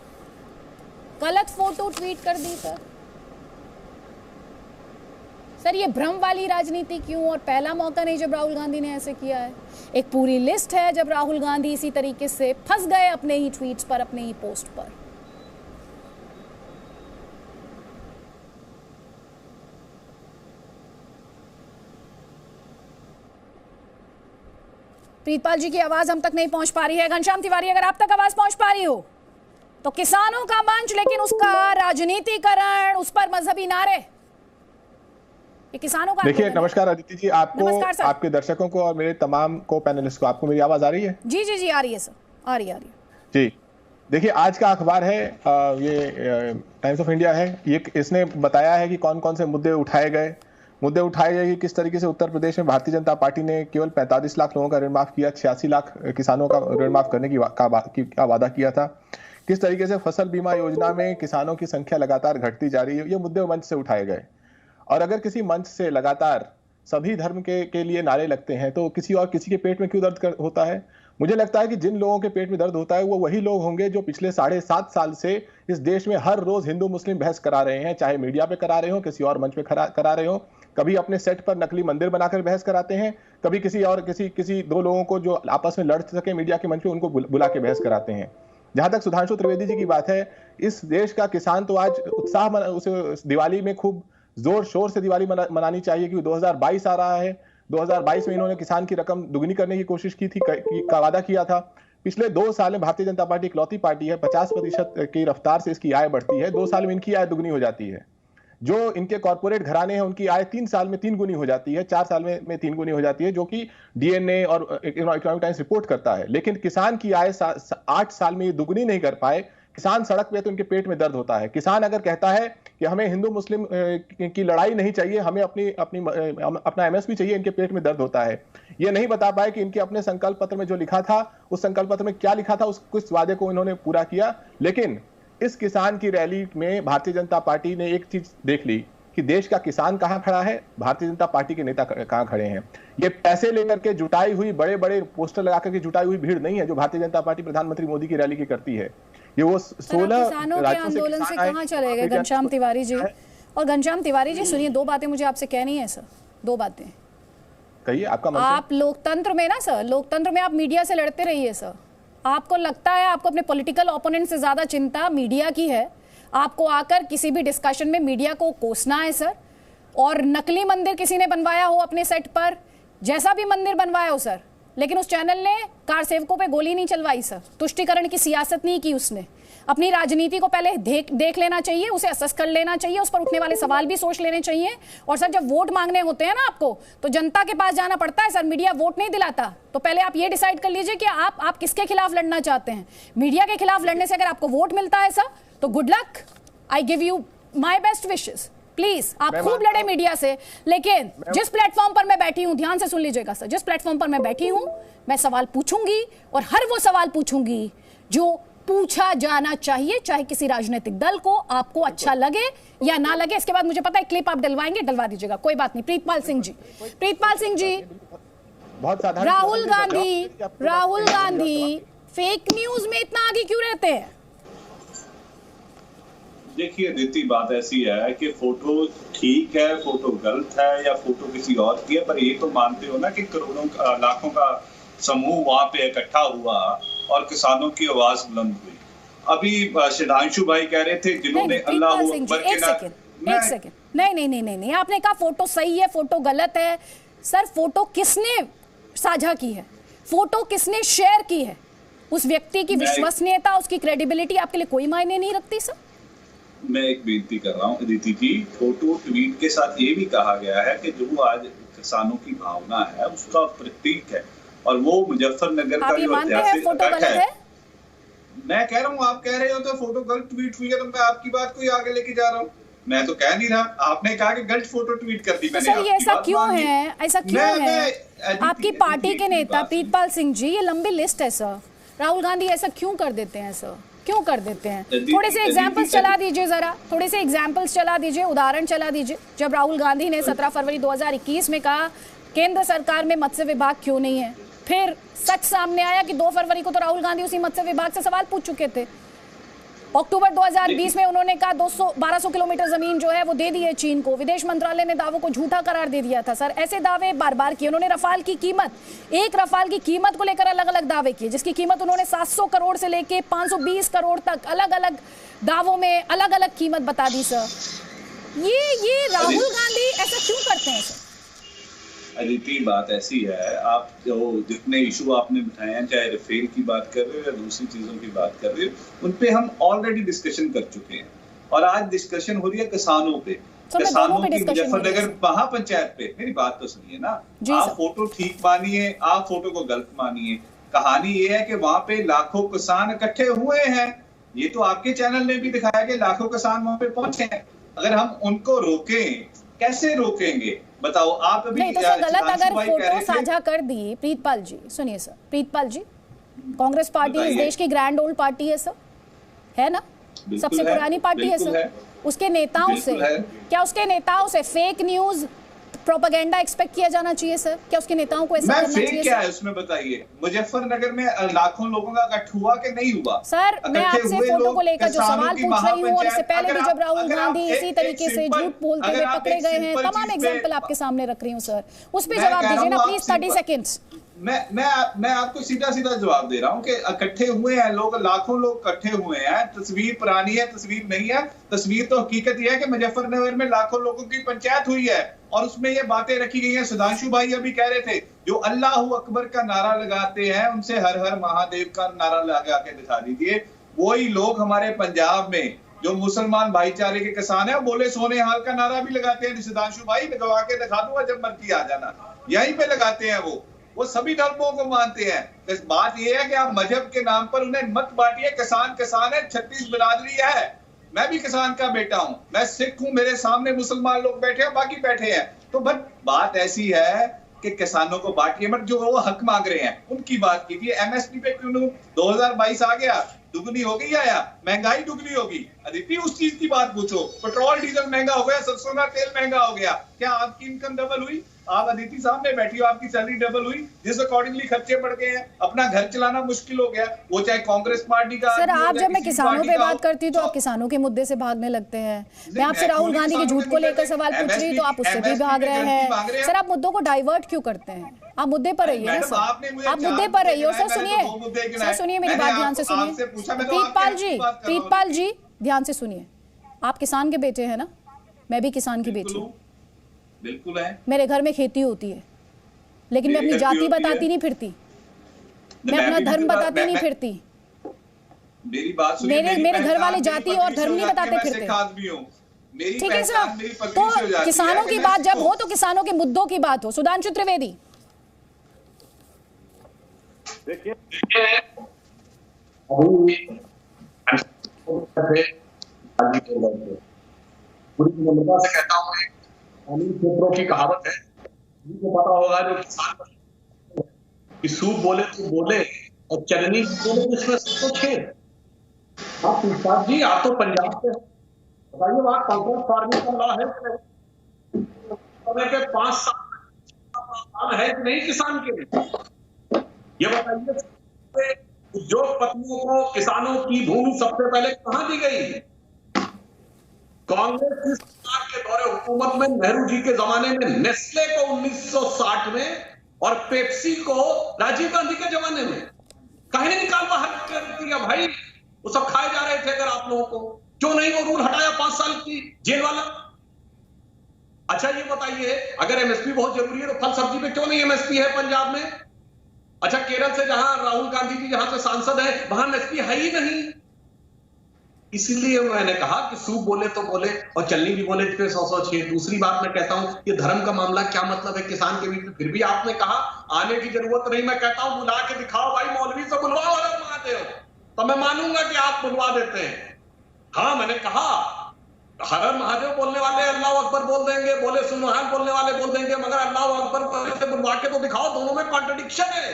गलत फोटो ट्वीट कर दी सर, ये भ्रम वाली राजनीति क्यों? और पहला मौका नहीं जब राहुल गांधी ने ऐसे किया है। एक पूरी लिस्ट है जब राहुल गांधी इसी तरीके से फंस गए अपने ही ट्वीट्स पर, अपने ही पोस्ट पर। प्रीतपाल जी की आवाज हम तक नहीं पहुंच पा रही है। घनश्याम तिवारी, अगर आप तक आवाज पहुंच पा रही हो तो किसानों का मंच, लेकिन उसका राजनीतिकरण, उस पर मजहबी नारे, ये किसानों का। देखिए, नमस्कार अदिति जी, आपको, आपके दर्शकों को और मेरे तमाम को पैनलिस्ट को, आपको मेरी आवाज आ रही है? जी, आ रही है सर, आ रही है। जी, देखिए, आज का अखबार है, ये टाइम्स ऑफ इंडिया है, ये इसने बताया है कि कौन कौन से मुद्दे उठाए गए कि किस तरीके से उत्तर प्रदेश में भारतीय जनता पार्टी ने केवल 45 लाख लोगों का ऋण माफ किया, 86 लाख किसानों का ऋण माफ करने का वादा किया था, किस तरीके से फसल बीमा योजना में किसानों की संख्या लगातार घटती जा रही है। ये मुद्दे मंच से उठाए गए। और अगर किसी मंच से लगातार सभी धर्म के लिए नारे लगते हैं तो किसी के पेट में क्यों दर्द होता है? मुझे लगता है कि जिन लोगों के पेट में दर्द होता है वो वही लोग होंगे जो पिछले 7.5 साल से इस देश में हर रोज हिंदू मुस्लिम बहस करा रहे हैं, चाहे मीडिया पे करा रहे हो, किसी और मंच पे करा रहे हो, कभी अपने सेट पर नकली मंदिर बनाकर बहस कराते हैं, कभी किसी दो लोगों को जो आपस में लड़ सके मीडिया के मंच पे उनको बुला के बहस कराते हैं। जहां तक सुधांशु त्रिवेदी जी की बात है, इस देश का किसान तो आज उसे दिवाली में खूब जोर शोर से दिवाली मनानी चाहिए, क्योंकि 2022 आ रहा है। 2022 में इन्होंने किसान की रकम दुगनी करने की कोशिश की थी, का वादा किया था। पिछले 2 साल में भारतीय जनता पार्टी इकलौती पार्टी है 50% की रफ्तार से इसकी आय बढ़ती है। 2 साल में इनकी आय दुगनी हो जाती है। जो इनके कॉर्पोरेट घराने हैं उनकी आय 3 साल में 3 गुनी हो जाती है, 4 साल में 3 गुनी हो जाती है, जो कि डीएनए और इकोनॉमिक टाइम्स रिपोर्ट करता है। लेकिन किसान की आय 8 साल में ये दुगनी नहीं कर पाए। किसान सड़क पे तो उनके पेट में दर्द होता है। किसान अगर कहता है कि हमें हिंदू मुस्लिम की लड़ाई नहीं चाहिए, हमें अपना एमएसपी चाहिए, इनके पेट में दर्द होता है। ये नहीं बता पाए कि इनके अपने संकल्प पत्र में जो लिखा था, उस संकल्प पत्र में क्या लिखा था, उस वादे को इन्होंने पूरा किया। लेकिन इस किसान की रैली में भारतीय जनता पार्टी ने एक चीज देख ली कि देश का किसान कहां खड़ा है, भारतीय जनता पार्टी के नेता कहां खड़े हैं। ये पैसे लेकर के जुटाई हुई, बड़े बड़े पोस्टर लगाकर के जुटाई हुई भीड़ नहीं है जो भारतीय जनता पार्टी प्रधानमंत्री मोदी की रैली की करती है। ये वो 16 किसानों के आंदोलन से कहां चले गए घनश्याम तिवारी जी? और घनश्याम तिवारी जी सुनिए, 2 बातें मुझे आपसे कहनी है सर, 2 बातें कहिए। आपका आप लोकतंत्र में ना सर, लोकतंत्र में आप मीडिया से लड़ते रहिए सर। आपको लगता है आपको अपने पॉलिटिकल ओपोनेंट से ज्यादा चिंता मीडिया की है, आपको आकर किसी भी डिस्कशन में मीडिया को कोसना है सर। और नकली मंदिर किसी ने बनवाया हो अपने सेट पर, जैसा भी मंदिर बनवाया हो सर, लेकिन उस चैनल ने कार सेवकों पे गोली नहीं चलवाई सर, तुष्टिकरण की सियासत नहीं की उसने। अपनी राजनीति को पहले देख लेना चाहिए, उसे असेस कर लेना चाहिए, उस पर उठने वाले सवाल भी सोच लेने चाहिए। और सर जब वोट मांगने होते हैं ना आपको, तो जनता के पास जाना पड़ता है सर, मीडिया वोट नहीं दिलाता। तो पहले आप ये डिसाइड कर लीजिए कि आप किसके खिलाफ लड़ना चाहते हैं। मीडिया के खिलाफ लड़ने से अगर आपको वोट मिलता है सर तो good luck, I give you my best wishes. Please आप खूब लड़े मीडिया से, लेकिन जिस प्लेटफॉर्म पर मैं बैठी हूं, ध्यान से सुन लीजिएगा सर, जिस प्लेटफॉर्म पर मैं बैठी हूं मैं सवाल पूछूंगी, और हर वो सवाल पूछूंगी जो पूछा जाना चाहिए, चाहे किसी राजनीतिक दल को, आपको अच्छा लगे या ना लगे। इसके बाद मुझे पता है क्लिप आप डलवाएंगे, डलवा दीजिएगा, कोई बात नहीं। प्रीतपाल सिंह जी, बहुत राहुल गांधी फेक न्यूज में इतना आगे क्यों रहते हैं? देखिए दीदी, बात ऐसी है कि फोटो ठीक है, फोटो गलत है या फोटो किसी और की है, पर ये तो मानते हो ना कि करोड़ों लाखों का समूह वहां पे इकट्ठा हुआ और किसानों की आवाज बुलंद हुई। अभी सुधांशु भाई कह रहे थे जिन्होंने अल्लाह अकबर के एक सेकंड, नहीं, आपने कहा फोटो सही है, फोटो गलत है। सर फोटो किसने साझा की है, फोटो किसने शेयर की है, उस व्यक्ति की विश्वसनीयता, उसकी क्रेडिबिलिटी आपके लिए कोई मायने नहीं रखती सर? मैं एक बेनती कर रहा हूँ अदिति जी, फोटो ट्वीट के साथ ये भी कहा गया है कि जो आज किसानों की भावना है उसका प्रतीक है, और वो मुजफ्फरनगर का जो ऐतिहासिक घाट है। मैं कह रहा हूँ, आप कह रहे हो तो फोटो गलत ट्वीट हुई है, तो मैं आपकी बात को ही आगे लेके जा रहा हूँ। मैं तो कह नहीं रहा, आपने कहा कि गलत फोटो ट्वीट कर दी मैंने। सर ये ऐसा क्यों है, ऐसा क्यों है? आपकी पार्टी के नेता प्रीतपाल सिंह जी, ये लंबी लिस्ट है सर, राहुल गांधी ऐसा क्यों कर देते हैं सर, क्यों कर देते हैं? थोड़े से एग्जाम्पल्स चला दीजिए, जरा थोड़े से एग्जाम्पल्स चला दीजिए, उदाहरण चला दीजिए। जब राहुल गांधी ने 17 फरवरी 2021 में कहा केंद्र सरकार में मत्स्य विभाग क्यों नहीं है, फिर सच सामने आया कि 2 फरवरी को तो राहुल गांधी उसी मत्स्य विभाग से सवाल पूछ चुके थे। अक्टूबर 2020 में उन्होंने कहा 1200 किलोमीटर जमीन जो है वो दे दी है चीन को। विदेश मंत्रालय ने दावों को झूठा करार दे दिया था सर। ऐसे दावे बार बार किए उन्होंने। रफाल की कीमत, एक रफाल की कीमत को लेकर अलग अलग दावे किए, जिसकी कीमत उन्होंने 700 करोड़ से लेके 520 करोड़ तक अलग अलग दावों में अलग अलग कीमत बता दी सर। ये राहुल गांधी ऐसा क्यों करते हैं सर? अदिति, बात ऐसी है, आप जो जितने इशू आपने उठाए हैं, चाहे राफेल की बात कर रहे हो या दूसरी चीजों की बात कर रहे हो, उन पे हम ऑलरेडी डिस्कशन कर चुके हैं, और आज डिस्कशन हो रही है किसानों पे। किसानों की मुजफ्फरनगर महापंचायत पे। मेरी बात तो सुनिए ना, आप फोटो ठीक मानिए, आप फोटो को गलत मानिए, कहानी ये है कि वहां पे लाखों किसान इकट्ठे हुए हैं। ये तो आपके चैनल ने भी दिखाया कि लाखों किसान वहां पे पहुंचे हैं। अगर हम उनको रोकें, कैसे रोकेंगे बताओ आप? अभी नहीं तो सर गलत अगर फोटो साझा कर दी, प्रीतपाल जी सुनिए सर, प्रीतपाल जी, कांग्रेस पार्टी इस देश की ग्रैंड ओल्ड पार्टी है सर, है ना, सबसे पुरानी पार्टी है सर। उसके नेताओं से, क्या उसके नेताओं से फेक न्यूज प्रोपेगेंडा एक्सपेक्ट किया जाना चाहिए सर? क्या उसके नेताओं को ऐसा करना चाहिए? क्या है उसमें बताइए? मुजफ्फरनगर में लाखों लोगों का इकट्ठा हुआ कि नहीं हुआ? सर मैं आपसे फोटो को लेकर जो सवाल पूछ रही हूँ, और इससे पहले भी जब राहुल गांधी इसी तरीके से झूठ बोलते हुए पकड़े गए हैं, तमाम एग्जाम्पल आपके सामने रख रही हूँ सर, उस पर जवाब दीजिए ना प्लीज, 30 सेकेंड्स। मैं आपको सीधा सीधा जवाब दे रहा हूं कि इकट्ठे हुए हैं लोग, लाखों लोग इकट्ठे हुए हैं। तस्वीर पुरानी है, तस्वीर नहीं है। तस्वीर तो हकीकत यह है कि मुजफ्फरनगर में लाखों लोगों की पंचायत हुई है और उसमें ये बातें रखी गई हैं। सुधांशु भाई अभी कह रहे थे, जो अल्लाह अकबर का नारा लगाते हैं उनसे हर हर महादेव का नारा लगा के दिखा दीजिए। वही लोग हमारे पंजाब में जो मुसलमान भाईचारे के किसान है, बोले सोने हाल का नारा भी लगाते हैं। सुधांशु भाई लगवा के दिखा दूंगा, जब मर्जी आ जाना, यहीं पे लगाते हैं वो सभी धर्मों को मानते हैं। बात यह है कि आप मजहब के नाम पर उन्हें मत बांटिए। किसान है, 36 बिरादरी है। मैं भी किसान का बेटा हूं, मैं सिख हूं, मेरे सामने मुसलमान लोग बैठे हैं, बाकी बैठे हैं। तो बट बात ऐसी है कि किसानों को बांटिए मत, जो वो हक मांग रहे हैं उनकी बात कीजिए। एमएसपी पे क्यों 2022 आ गया, दुगनी हो गई या महंगाई दुगनी होगी? अदिति उस चीज की बात पूछो। पेट्रोल डीजल महंगा हो गया, सरसों का तेल महंगा हो गया, क्या आपकी इनकम डबल हुई? आप अदिति सामने बैठी हो, आपकी सैलरी डबल हुई, जिस अकॉर्डिंगली खर्चे बढ़ गए हैं, अपना घर चलाना मुश्किल हो गया, वो चाहे कांग्रेस पार्टी का। सर आप जब मैं किसानों पे बात करती तो आप किसानों के मुद्दे से भागने लगते हैं। मैं आपसे राहुल गांधी के झूठ को लेकर सवाल पूछ रही तो आप उससे भी भाग रहे हैं। सर आप मुद्दों को डाइवर्ट क्यों करते हैं? आप मुद्दे पर रहिए ना सर, आप मुद्दे पर रहिए। और सर सुनिए मेरी बात ध्यान से सुनिए। प्रीतपाल जी ध्यान से सुनिए। आप किसान के बेटे हैं ना, मैं भी किसान की बेटी हूँ। बिल्कुल है। मेरे घर में खेती होती है, लेकिन मैं अपनी जाति बताती नहीं फिरती, मैं अपना धर्म बताती नहीं फिरती। मेरी बात सुनिए, मेरे घर वाले जाति और धर्म नहीं बताते फिरते। ठीक है सर, तो किसानों की बात जब हो तो किसानों के मुद्दों की बात हो। सुधांशु त्रिवेदी, देखिए पूरी नम्रता से कहता हूँ, ग्रामीण क्षेत्रों की कहावत है, मुझे पता होगा जो किसान कि सूप बोले तो बोले और चलनी बोले इसमें तो छेद। आप पूछताछ जी, आप तो पंजाब से बताइए, वहां कॉन्ट्रैक्ट फार्मिंग का लॉ है समय के 5 साल है कि नहीं किसान के लिए? ये बताइए, उद्योगपतियों को किसानों की भूमि सबसे पहले कहां दी गई? कांग्रेस की सरकार के दौरे हुकूमत में नेहरू जी के जमाने में नेस्ले को 1960 में और पेप्सी को राजीव गांधी के जमाने में कहीं निकाल बाहर कर दिया भाई। वो सब खाए जा रहे थे। अगर आप लोगों को क्यों नहीं वो रूल हटाया 5 साल की जेल वाला? अच्छा ये बताइए, अगर एमएसपी बहुत जरूरी है तो फल सब्जी पे क्यों नहीं एमएसपी है पंजाब में? अच्छा केरल से जहां राहुल गांधी जी जहां से सांसद है वहां एमएसपी है ही नहीं। इसीलिए मैंने कहा कि सूप बोले तो बोले और चलनी भी बोले तो 100 छेद। दूसरी बात मैं कहता हूं, ये धर्म का मामला क्या मतलब है किसान के बीच में? फिर भी आपने कहा आने की जरूरत नहीं। मैं कहता हूं बुला के दिखाओ भाई, मौलवी से बुलवाओ अगर महादेव, तो मैं मानूंगा कि आप बुलवा देते हैं। हाँ मैंने कहा हर हर महादेव बोलने वाले अल्लाह अकबर बोल देंगे, बोले सुबहान बोलने वाले बोल देंगे, मगर अल्लाह अकबर से बुलवा के तो दिखाओ। दोनों में कॉन्ट्रडिक्शन है,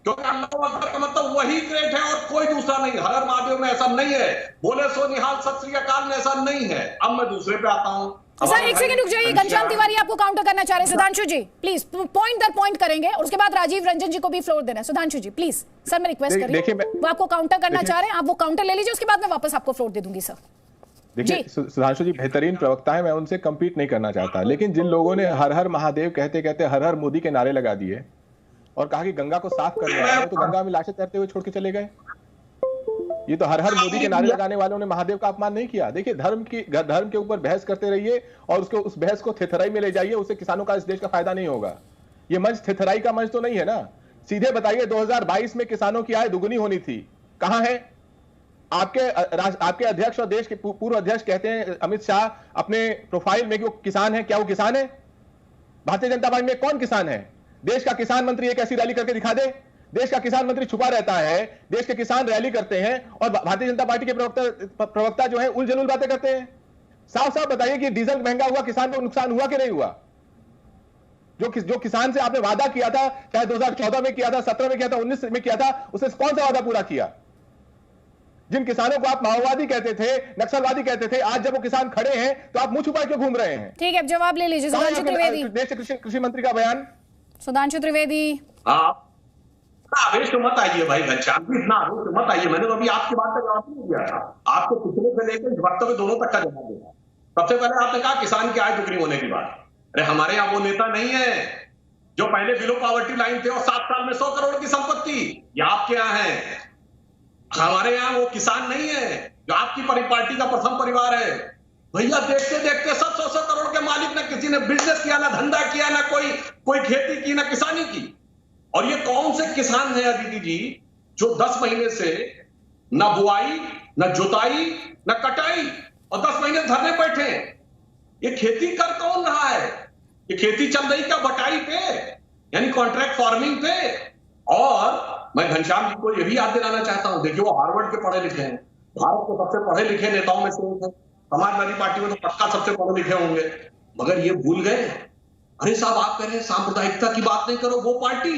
क्योंकि अल्लाह अकबर का मतलब वही ग्रेट है और कोई दूसरा नहीं। हर हर महादेव में ऐसा नहीं है, बोले सो निहाल सत श्री अकाल में ऐसा नहीं है। अब मैं दूसरे पे आता हूं। सर एक सेकंड रुक जाइए, घनश्याम तिवारी आपको काउंटर करना चाह रहे हैं। सुधांशु जी प्लीज पॉइंट दर पॉइंट करेंगे और उसके बाद राजीव रंजन जी को भी फ्लोर देना है। सुधांशु जी प्लीज, सर मैं रिक्वेस्ट कर रही हूं, वो आपको काउंटर करना चाह रहे हैं, आप वो काउंटर ले लीजिए, उसके बाद मैं वापस आपको फ्लोर दे दूंगी। सर देखिए सुधांशु जी बेहतरीन प्रवक्ता है, मैं उनसे कम्पीट नहीं करना चाहता, लेकिन जिन लोगों ने हर हर महादेव कहते कहते हर हर मोदी के नारे लगा दिए और कहा कि गंगा को साफ करने वाले तो गंगा में लाशें तैरते हुए छोड़ के चले गए। ये तो हर हर मोदी के नारे लगाने वालों ने महादेव का अपमान नहीं किया। देखिए धर्म के ऊपर बहस करते रहिए और उसको उस बहस को थेथराई में ले जाइए, उससे किसानों का इस देश का फायदा नहीं होगा। ये मंच थेथराई का मंच तो नहीं है ना। सीधे बताइए 2022 में किसानों की आय दुगुनी होनी थी, कहां है? आपके अध्यक्ष और देश के पूर्व अध्यक्ष कहते हैं अमित शाह अपने प्रोफाइल में कि वो किसान है। क्या वो किसान है? भारतीय जनता पार्टी में कौन किसान है? देश का किसान मंत्री एक ऐसी रैली करके दिखा दे देश का किसान मंत्री छुपा रहता है, देश के किसान रैली करते हैं और भारतीय जनता पार्टी के प्रवक्ता जो है उलझुल बातें करते हैं। साफ साफ बताइए कि डीजल महंगा हुआ, किसान को नुकसान हुआ कि नहीं हुआ? जो किसान से आपने वादा किया था, चाहे 2014 में किया था, 17 में किया था, 19 में किया था, उसने कौन सा वादा पूरा किया? जिन किसानों को आप माओवादी कहते थे, नक्सलवादी कहते थे, आज जब वो किसान खड़े हैं तो आप मुंह छुपा क्यों घूम रहे हैं? ठीक है, जवाब ले लीजिए सुधांशु त्रिवेदी। देश के कृषि मंत्री का बयान। सुधांशु त्रिवेदी, आप आवेश मत आइए भाई घनश्याम जी, इतना आवेश मत आइए। मैंने तो अभी आपकी बात का जवाब नहीं दिया था, आपको पिछले से लेकर इस वक्त में दोनों तक का जवाब दिया। सबसे पहले आपने कहा किसान की आय दुगनी होने की बात। अरे हमारे यहाँ वो नेता नहीं है जो पहले बिलो पॉवर्टी लाइन थे और 7 साल में 100 करोड़ की संपत्ति, ये आपके यहाँ है। हमारे यहाँ वो किसान नहीं है जो आपकी पार्टी का प्रथम परिवार है। भैया देखते देखते 100 करोड़ के मालिक, ना किसी ने बिजनेस किया, ना धंधा किया, ना कोई खेती की, ना किसानी की। और ये कौन से किसान हैं अदिति जी जो 10 महीने से ना बुआई, ना जुताई, ना कटाई और 10 महीने धरने बैठे? ये खेती कर कौन रहा है? ये खेती चल रही क्या बटाई पे, यानी कॉन्ट्रैक्ट फार्मिंग पे? और मैं घनश्याम जी को यह भी याद दिलाना चाहता हूं, देखिए वो हार्वर्ड के पढ़े लिखे हैं, भारत के सबसे पढ़े लिखे नेताओं में से एक है, समाजवादी पार्टी में तो पक्का सबसे पढ़े लिखे होंगे, मगर ये भूल गए। अरे साहब, आप कह रहे हैं सांप्रदायिकता की बात नहीं करो। वो पार्टी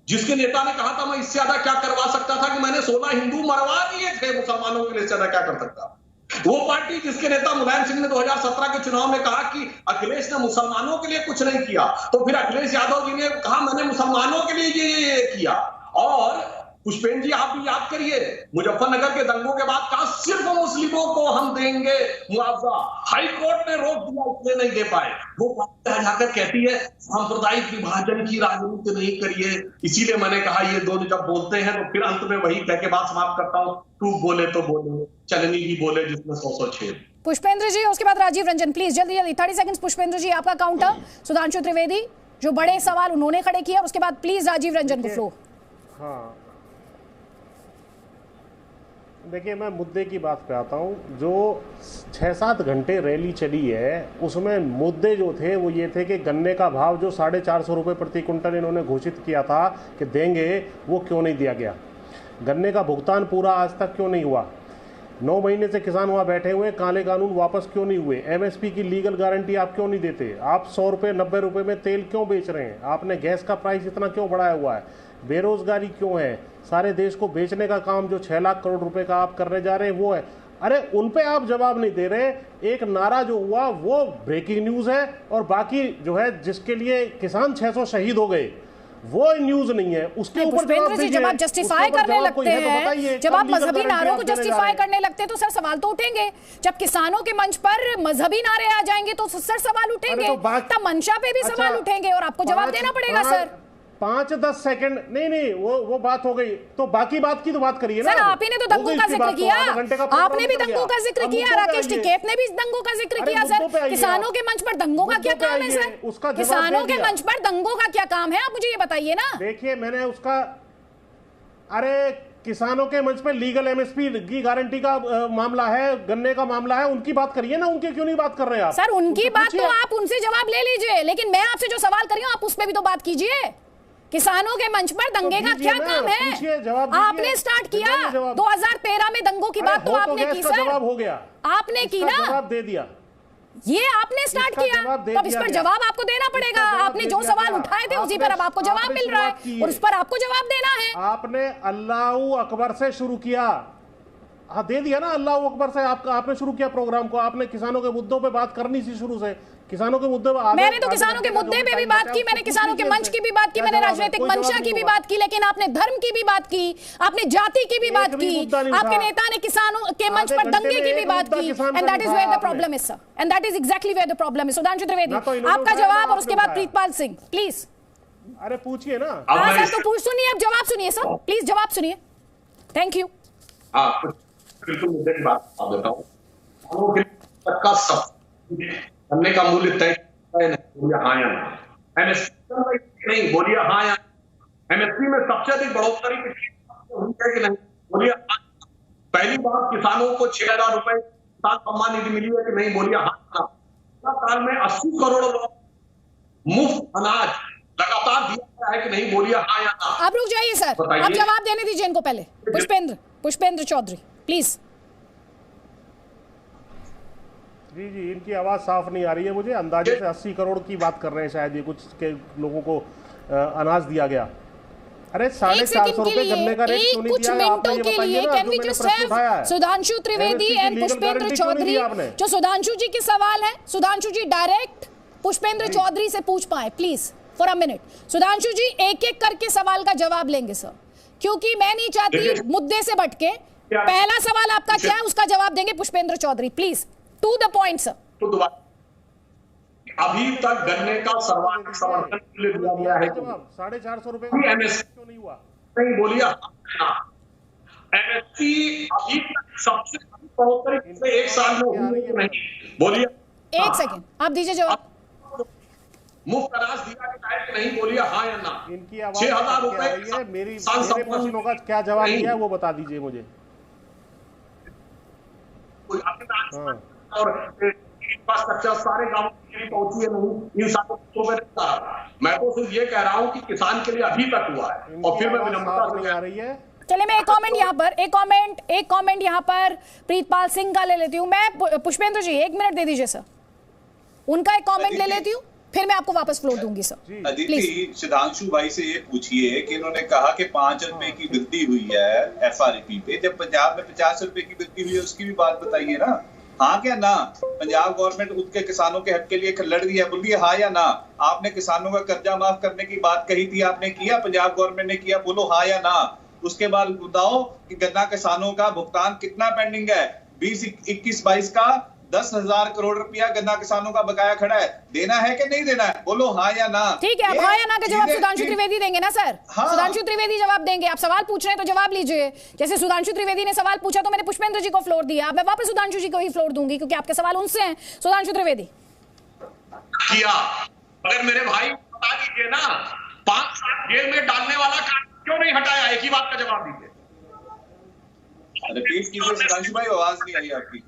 जिसके नेता ने कहा था मैं इससे ज्यादा क्या करवा सकता था कि मैंने 16 हिंदू मरवा दिए थे, मुसलमानों के लिए ज्यादा क्या कर सकता। वो पार्टी जिसके नेता मुलायम सिंह ने 2017 के चुनाव में कहा कि अखिलेश ने मुसलमानों के लिए कुछ नहीं किया, तो फिर अखिलेश यादव जी ने कहा मैंने मुसलमानों के लिए ये किया। और पुष्पेंद्र जी, आप भी याद करिए, मुजफ्फरनगर के दंगों के बाद कहा सिर्फ मुस्लिमों को हम देंगे मुआवजा, हाई कोर्ट ने रोक दिया, इसलिए नहीं दे पाए। वो जाकर कहती है सांप्रदायिक विभाजन की राजनीति नहीं करिए। इसीलिए मैंने कहा ये दोनों जब बोलते हैं तो फिर अंत में वही कह के बात समाप्त करता हूं, तू बोले तो बोले, चलनी ही बोले जिसमें 100 छेद। पुष्पेंद्र जी, उसके बाद राजीव रंजन, प्लीज जल्दी जल्दी 30 सेकंड्स। पुष्पेंद्र जी आपका काउंटर, सुधांशु त्रिवेदी जो बड़े सवाल उन्होंने खड़े किए, और उसके बाद प्लीज राजीव रंजन को फ्लो। हाँ, देखिए मैं मुद्दे की बात पे आता हूँ। जो 6-7 घंटे रैली चली है उसमें मुद्दे जो थे वो ये थे कि गन्ने का भाव जो 450 रुपये प्रति कुंटल इन्होंने घोषित किया था कि देंगे, वो क्यों नहीं दिया गया? गन्ने का भुगतान पूरा आज तक क्यों नहीं हुआ? 9 महीने से किसान वहाँ बैठे हुए, काले कानून वापस क्यों नहीं हुए? MSP की लीगल गारंटी आप क्यों नहीं देते? आप 100 रुपये 90 रुपये में तेल क्यों बेच रहे हैं? आपने गैस का प्राइस इतना क्यों बढ़ाया हुआ है? बेरोजगारी क्यों है? सारे देश को बेचने का काम जो 6 लाख करोड़ रुपए का आप करने जा रहे हैं वो है। अरे उन पे आप जवाब नहीं दे रहे। एक नारा जो हुआ वो ब्रेकिंग न्यूज है, और बाकी जो है जिसके लिए किसान 600 शहीद हो गए वो न्यूज नहीं है। उसके ऊपर जब आप जस्टिफाई करने लगते हैं, जब आप मजहबी नारों को जस्टिफाई करने लगते हैं तो सर सवाल तो उठेंगे। जब किसानों के मंच पर मजहबी नारे आ जाएंगे तो सर सवाल उठेंगे, तब मंशा पे भी सवाल उठेंगे और आपको जवाब देना पड़ेगा सर। 5-10 सेकंड नहीं वो बात हो गई, तो बाकी बात की तो बात करिए ना। सर आप ही ने तो दंगों का जिक्र किया, आपने भी दंगों का जिक्र किया, राकेश टिकैत ने भी दंगों का जिक्र किया। सर किसानों के मंच पर दंगों का क्या काम है सर? किसानों के मंच पर दंगों का क्या काम है, आप मुझे ये बताइए ना। देखिए मैंने उसका, अरे किसानों के मंच पर लीगल MSP की गारंटी का मामला है, गन्ने का मामला है, उनकी बात करिए ना। उनके क्यों नहीं बात कर रहे हैं आप? सर उनकी बात तो आप उनसे जवाब ले लीजिए, लेकिन मैं आपसे जो सवाल कर रही हूँ आप उस पर भी तो बात कीजिए। किसानों के मंच पर दंगे का क्या काम है? आपने स्टार्ट किया 2013 में दंगों की बात, तो आपने की सर, जवाब हो गया, आपने की ना, जवाब दे दिया, ये आपने स्टार्ट किया, तो अब इस पर जवाब आपको देना पड़ेगा। आपने जो सवाल उठाए थे उसी पर अब आपको जवाब मिल रहा है और उस पर आपको जवाब देना है। आपने अल्लाहू अकबर से शुरू किया, हाँ दे दिया ना, अल्लाहू अकबर से आपने शुरू किया प्रोग्राम को। आपने किसानों के मुद्दों पे बात करनी थी शुरू से, किसानों के मुद्दे पर। मैंने तो किसानों के मुद्दे पे भी बात की, मैंने किसानों के मंच की भी बात की, मैंने राजनीतिक मंशा की भी बात की, लेकिन आपने धर्म की भी बात की, आपने जाति की भी बात की, आपके नेता ने किसानों के मंच पर दंगे की भी बात की। And that is where the problem is sir, and that is exactly where the problem is. Sudhanshu Trivedi आपका जवाब, और उसके बाद प्रीतपाल सिंह प्लीज। अरे पूछिए ना। हाँ सर, तो पूछ सुनिए, अब जवाब सुनिए सर, प्लीज जवाब सुनिए। Thank you. बिल्कुल मुद्दे की बात आप बताऊं, गन्ने का मूल्य तय बोलिए हाँ या ना, MSP नहीं बोलिए हाँ या, MSP में सबसे अधिक बढ़ोतरी हुई है कि नहीं बोलिए हाँ। पहली बार किसानों को 6,000 रुपए किसान सम्मान निधि मिली है कि नहीं बोलिए हाँ। साल में 80 करोड़ लोग मुफ्त अनाज लगातार दिया गया है कि नहीं? बोलिए हाँ या ना। आप रुक जाइए सर, आप जवाब देने दीजिए इनको पहले। पुष्पेंद्र चौधरी प्लीज। जी जी, इनकी आवाज़ साफ नहीं आ रही है मुझे। अंदाजे से 80 करोड़ की बात कर रहे हैं शायद, ये कुछ के लोगों को अनाज दिया गया। अरे 450 रुपए गन्ने का रेट क्यों नहीं दिया आपने? ये बताइए ना, जो मैंने प्रश्न उठाया है। सुधांशु त्रिवेदी एंड पुष्पेंद्र चौधरी, जो सुधांशु जी के सवाल है, सुधांशु जी डायरेक्ट पुष्पेंद्र चौधरी से पूछ पाए please for a minute. Sudhanshu ji एक एक करके सवाल का जवाब लेंगे सर, क्योंकि मैं नहीं चाहती मुद्दे से भटके। पहला सवाल आपका क्या है उसका जवाब देंगे Pushpendra Chaudhary, please to the point sir. अभी तक गन्ने का सर्वाधिक समर्थन दिया गया है। 450 रुपए क्यों नहीं हुआ? नहीं बोलिए। एमएसपी अभी तक सबसे बढ़ोतरी एक साल में हुई नहीं। बोलिए। एक सेकेंड आप दीजिए जवाब। मुफ्त अनाज दिया गया है कि नहीं? बोलिए हाँ या ना। इनकी आवाज 6,000 रुपए मेरे प्रश्नों का क्या जवाब दिया है वो बता दीजिए मुझे। और इंफ्रास्ट्रक्चर सारे गांवों में पहुंची है नहीं, इन सालों में मैं तो सिर्फ ये कह रहा हूं कि किसान के लिए अभी तक हुआ है। और फिर मैं विनम्रता से आ रही है। चलिए मैं एक कमेंट यहाँ पर, एक कमेंट यहाँ पर प्रीतपाल सिंह का ले लेती हूँ मैं। पुष्पेंद्र जी 1 मिनट दे दीजिए सर, उनका एक कमेंट ले लेती हूँ, फिर मैं आपको वापस फ्लोर दूंगी सर। अदिति, सुधांशु भाई से ये पूछिए कि इन्होंने कहा कि 5 रुपए की वृद्धि हुई है एफआरपी पे, जब पंजाब में 50 रुपए की वृद्धि हुई है उसकी भी बात बताइए ना। हाँ क्या ना? पंजाब गवर्नमेंट उसके किसानों के हक के लिए लड़ रही है, बोलिए हाँ या ना। आपने किसानों का कर्जा माफ करने की बात कही थी, आपने किया? पंजाब गवर्नमेंट ने किया? बोलो हाँ या ना। उसके बाद बताओ कि गन्ना किसानों का भुगतान कितना पेंडिंग है? 2021-22 का 10,000 करोड़ रुपया गन्ना किसानों का बकाया खड़ा है, देना है कि नहीं देना है? बोलो हाँ या ना। ठीक है, आप हाँ या ना का जवाब सुधांशु त्रिवेदी देंगे ना सर? हाँ। सुधांशु त्रिवेदी जवाब देंगे। आप सवाल पूछ रहे हैं तो जवाब लीजिए। जैसे सुधांशु त्रिवेदी ने सवाल पूछा तो मैंने पुष्पेंद्र जी को फ्लोर दिया, मैं वापस सुधांशु जी को ही फ्लोर दूंगी क्योंकि आपके सवाल उनसे हैं। सुधांशु त्रिवेदी किया, अगर मेरे भाई बता दीजिए ना, 5 साल जेल में डालने वाला कानून क्यों नहीं हटाया? एक ही बात का जवाब दीजिए। रिपीट कीजिए सुधांशु भाई, आवाज नहीं आई आपकी।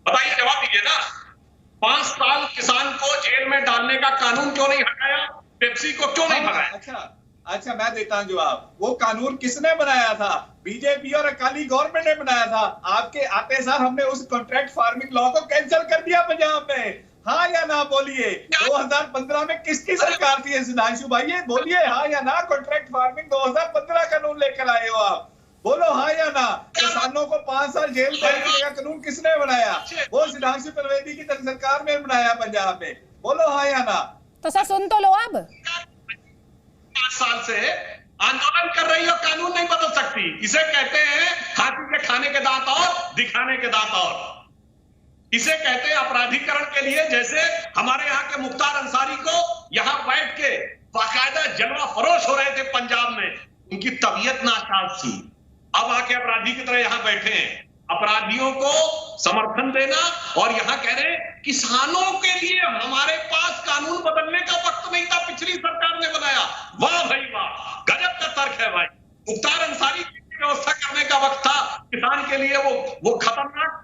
बताइए, जवाब दीजिए ना। 5 साल किसान को जेल में डालने का कानून क्यों नहीं हटाया? पेप्सी को क्यों नहीं हटाया? अच्छा मैं देता हूं जवाब। वो कानून किसने बनाया था? बीजेपी और अकाली गवर्नमेंट ने बनाया था। आपके आते साल हमने उस कॉन्ट्रैक्ट फार्मिंग लॉ को कैंसिल कर दिया पंजाब में। हाँ या ना बोलिए। 2015 में किसकी सरकार थी सुधांशु भाई? ये बोलिए हाँ या ना। कॉन्ट्रैक्ट फार्मिंग 2015 कानून लेकर आए हो आप, बोलो हाँ या ना। किसानों को 5 साल जेल भेजने का कानून किसने बनाया? वो सुधांशु त्रिवेदी की सरकार में बनाया पंजाब में, बोलो हाँ या ना। तो सर सुन तो लो, अब 5 साल से आंदोलन कर रही हो, कानून नहीं बदल सकती। इसे कहते हैं हाथी के खाने के दांत और दिखाने के दांत और। इसे कहते हैं अपराधीकरण के लिए। जैसे हमारे यहाँ के मुख्तार अंसारी को यहाँ बैठ के बाकायदा जलवा फरोश हो रहे थे पंजाब में, उनकी तबीयत नासाज थी, अब आके अपराधी की तरह यहाँ बैठे हैं। अपराधियों को समर्थन देना और यहाँ कह रहे हैं किसानों के लिए हमारे पास कानून बदलने का वक्त नहीं था, पिछली सरकार ने बनाया। वाह भाई वाह, गजब का तर्क है भाई। मुख्तार अंसारी की व्यवस्था करने का वक्त था किसान के लिए, वो खतरनाक,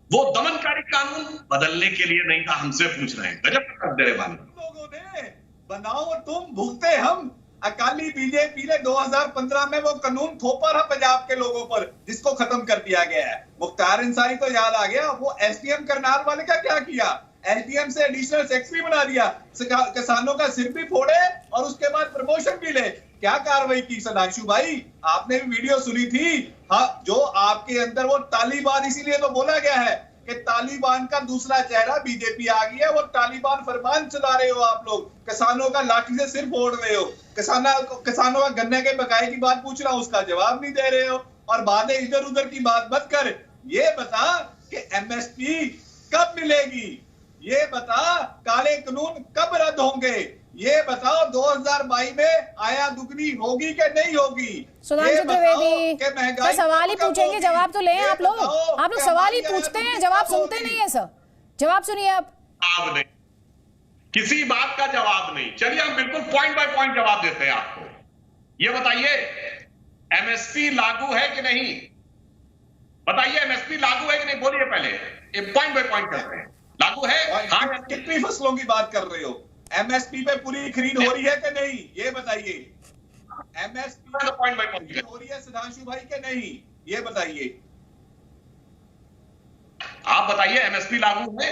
वो दमनकारी कानून बदलने के लिए नहीं था। हमसे पूछ रहे हैं, गजब का तर्क दे रहे भाई। लोगों ने बनाओ तुम, भुगते हम। अकाली बीजेपी ने 2015 में वो कानून थोपा था पंजाब के लोगों पर, जिसको खत्म कर दिया गया है। मुख्तार अंसारी तो याद आ गया, वो एसडीएम करनाल वाले का क्या किया? एसडीएम से एडिशनल सेक्रेटरी बना दिया, किसानों का सिर भी फोड़े और उसके बाद प्रमोशन भी ले। क्या कार्रवाई की सुधांशु भाई? आपने भी वीडियो सुनी थी। हाँ, जो आपके अंदर वो तालिबान, इसीलिए तो बोला गया है कि तालिबान का दूसरा चेहरा बीजेपी आ गई है। वो तालिबान फरमान चला रहे हो आप लोग, किसानों का लाठी से सिर फोड़ रहे हो। किसानों का गन्ने के बकाये की बात पूछ रहा हूं, उसका जवाब नहीं दे रहे हो। और बातें इधर उधर की बात मत कर। ये बता कि एमएसपी कब मिलेगी? ये बता काले कानून कब रद्द होंगे? ये बताओ 2022 में आया दुगनी होगी कि नहीं होगी? सुधांशु त्रिवेदी सवाल ही पूछेंगे, जवाब तो लें आप लोग। आप लोग सवाल ही पूछते हैं, जवाब सुनते नहीं है सर। जवाब सुनिए आप। नहीं, किसी बात का जवाब नहीं। चलिए हम बिल्कुल पॉइंट बाय पॉइंट जवाब देते हैं आपको। ये बताइए एमएसपी लागू है कि नहीं? बताइए एमएसपी लागू है कि नहीं? बोलिए पहले, पॉइंट बाय पॉइंट करते हैं। लागू है? हाँ, कितनी फसलों की बात कर रहे हो? एमएसपी पे पूरी खरीद हो रही है कि नहीं, ये बताइए। एमएसपी पे पॉइंट बाय पॉइंट हो रही है सुधांशु भाई के नहीं, ये बताइए। आप बताइए एमएसपी लागू है?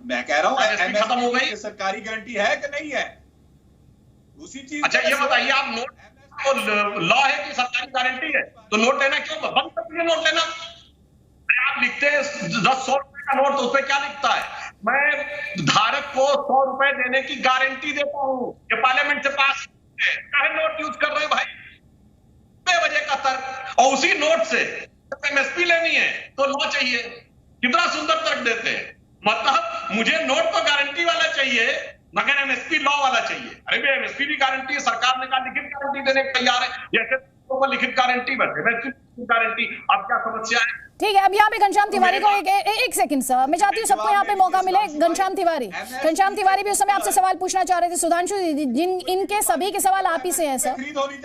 मैं कह रहा हूँ एमएसपी खत्म हो गई, सरकारी गारंटी है कि नहीं है, उसी चीज। अच्छा ये बताइए, आप नोट तो लॉ है कि सरकारी गारंटी है, तो नोट लेना क्यों बंद कर दिए? नोट लेना आप लिखते हैं 10-100 रुपए का नोट, तो उसपे क्या लिखता है? मैं धारक को 100 रुपए देने की गारंटी देता हूं, ये पार्लियामेंट से पास है। काहे नोट यूज कर रहे हैं भाई, बेवजह का तर्क। और उसी नोट से एमएसपी लेनी है तो लॉ चाहिए, कितना सुंदर तर्क देते हैं। मतलब मुझे नोट तो गारंटी वाला चाहिए मगर एमएसपी लॉ वाला चाहिए। अरे भाई एमएसपी भी गारंटी है, सरकार ने कहा लिखित गारंटी देने को तैयार है, जैसे लिखित गारंटी बस गारंटी। अब क्या समस्या है? ठीक है, अब यहाँ पे घनश्याम तिवारी को एक सेकंड सर, मैं चाहती हूँ सबको यहाँ पे मौका मिले। घनश्याम तिवारी भी उस समय आपसे सवाल पूछना चाह रहे थे। सुधांशु जिन इनके सभी के सवाल आप ही से हैं सर,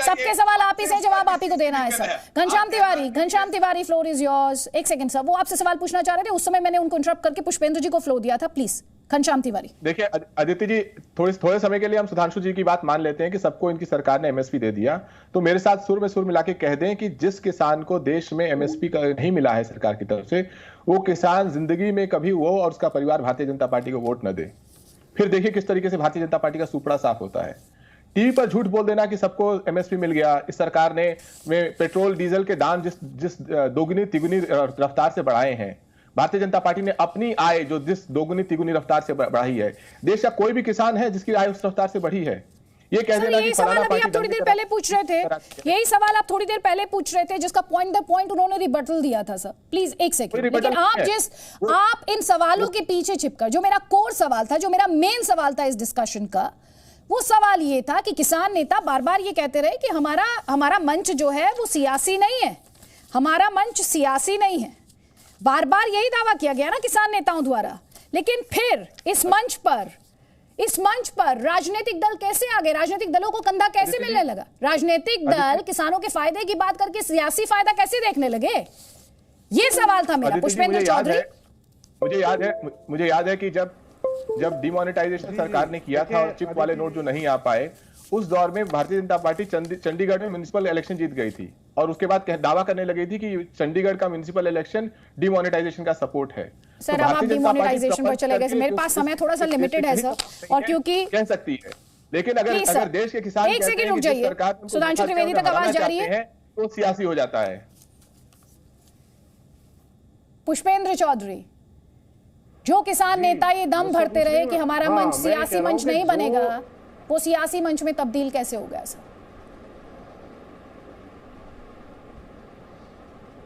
सबके सवाल आप ही से, जवाब आप ही को देना है sir. Ghanshyam Tiwari floor is yours. एक सेकंड सर, वो आपसे सवाल पूछना चाह रहे थे, उस समय मैंने उनको इंटरप्ट करके पुष्पेंद्र जी को फ्लो दिया था। प्लीज घनश्याम तिवारी। देखिए अदिति जी, थोड़े समय के लिए हम सुधांशु जी की बात मान लेते हैं कि सबको इनकी सरकार ने एमएसपी दे दिया, तो मेरे साथ सुर में सुर मिला के कह दें कि जिस किसान को देश में एमएसपी नहीं मिला है सरकार की तरफ से, वो किसान जिंदगी में कभी वो और उसका परिवार भारतीय जनता पार्टी को वोट न दे। फिर देखिए किस तरीके से भारतीय जनता पार्टी का सुपड़ा साफ होता है। टीवी पर झूठ बोल देना कि सबको एमएसपी मिल गया, इस सरकार ने पेट्रोल डीजल के दाम जिस दोगुनी तिगुनी रफ्तार से बढ़ाए हैं, भारतीय जनता पार्टी ने अपनी आय जो जिस दोगुनी तिगुनी रफ्तार से बढ़ाई है, देश का कोई भी किसान है जिसकी आय उस रफ्तार से बढ़ी है। ये कह देना कि सवाल अभी आप थोड़ी देर पहले पूछ रहे थे, यही सवाल आप थोड़ी देर पहले पूछ रहे थे, जिसका पॉइंट द पॉइंट उन्होंने रिबटल दिया था सर। प्लीज एक सेकंड, लेकिन आप इन सवालों के पीछे छिपकर, जो मेरा कोर सवाल था, जो मेरा मेन सवाल था इस डिस्कशन का, वो सवाल ये था कि किसान नेता बार बार ये कहते रहे कि हमारा मंच जो है वो सियासी नहीं है, हमारा मंच सियासी नहीं है। बार बार यही दावा किया गया ना किसान नेताओं द्वारा, लेकिन फिर इस मंच पर राजनीतिक दल कैसे आ गए? राजनीतिक दलों को कंधा कैसे मिलने लगा? राजनीतिक दल किसानों के फायदे की बात करके सियासी फायदा कैसे देखने लगे? ये सवाल था मेरा। पुष्पेंद्र चौधरी, मुझे याद है कि जब डिमोनेटाइजेशन सरकार ने किया था और चिप वाले नोट जो नहीं आ पाए, उस दौर में भारतीय जनता पार्टी चंडीगढ़ में म्युनिसिपल इलेक्शन जीत गई थी और उसके बाद दावा करने लगी थी कि चंडीगढ़ का म्युनिसिपल इलेक्शन डिमोनेटाइजेशन का सपोर्ट है। सर अब आप डिमोनेटाइजेशन पर चले गए, मेरे पास समय थोड़ा सा लिमिटेड है सर, और क्योंकि कह सकती है, लेकिन अगर देश के किसान एक सेकंड रुक जाइए, सुधांशु त्रिवेदी तक आवाज जा रही है तो सियासी हो जाता है। पुष्पेंद्र चौधरी, जो किसान नेता ये दम भरते रहे कि हमारा मंच सियासी मंच नहीं बनेगा, वो सियासी मंच में तब्दील कैसे हो गया सर?